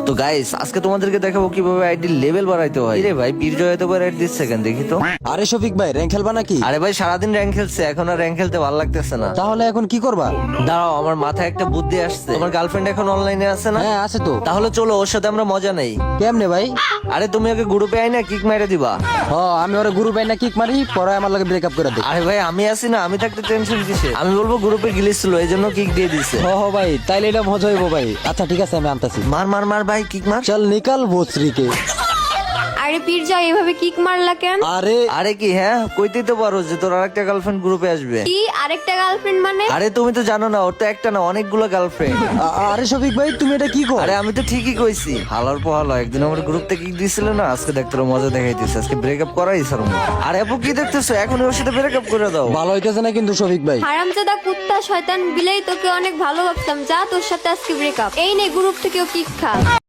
তো গাইস আজকে তোমাদেরকে দেখাবো কিভাবে আইডি লেভেল বাড়াইতে হয়। রে ভাই বিরজয় এত বার দিচ্ছে কেন দেখি তো। আরে শফিক ভাই র্যাঙ্ক খেলবা নাকি? আরে ভাই সারাদিন র্যাঙ্ক খেলছে, এখন আর র্যাঙ্ক খেলতে ভালো লাগতেছে না। তাহলে এখন কি করবা? দাঁড়াও, আমার মাথায় একটা বুদ্ধি আসছে। তোমার গার্লফ্রেন্ড এখন অনলাইনে আছে না? হ্যাঁ আছে তো। তাহলে চলো ওর সাথে আমরা মজা নেই। কেমনে ভাই? আরে তুমি ওকে গ্রুপে আই না কিক মেরে দিবা। আমি ওরা গুরু ভাই না কিক মারি, পরে আমার লগে ব্রেকআপ করে দে। আরে ভাই আমি আছি না, আমি থাকতে টেনশন কিসে? আমি বলবো গ্রুপে গিলিস ছিল এই জন্য কিক দিয়ে দিছে। ভাই তাইলে এটা মজা হইব ভাই। আচ্ছা ঠিক আছে, আমি আনতাছি। মার মার মার ভাই কিক মার। চল নিকাল ভোসরিকে। আরে পীরজয় এভাবে কিক মারলা কেন? আরে আরে কি হ্যাঁ কইতেই তো পারো যে তোর আরেকটা গার্লফ্রেন্ড গ্রুপে আসবে। কি আরেকটা গার্লফ্রেন্ড মানে? আরে তুমি তো জানো না ওর তো একটা না অনেকগুলো গার্লফ্রেন্ড। আরে শফিক ভাই তুমি এটা কি কর? আরে আমি তো ঠিকই কইছি। হালার পোহালো একদিন আমার গ্রুপ থেকে কিক দিছিল না, আজকে দেখতে মজা দেখাইতেছে। আজকে ব্রেকআপ করাই স্যার। আরে আপু কি দেখতেছো? এখন ওর সাথে ব্রেকআপ করে দাও। ভালো হইতেছে না কিন্তু শফিক ভাই। হারামজাদা কুত্তা শয়তান বিলাই, তোকে অনেক ভালো ভাবতাম। যা তোর সাথে আজকে ব্রেকআপ। এই নে গ্রুপ থেকেও কিক খা।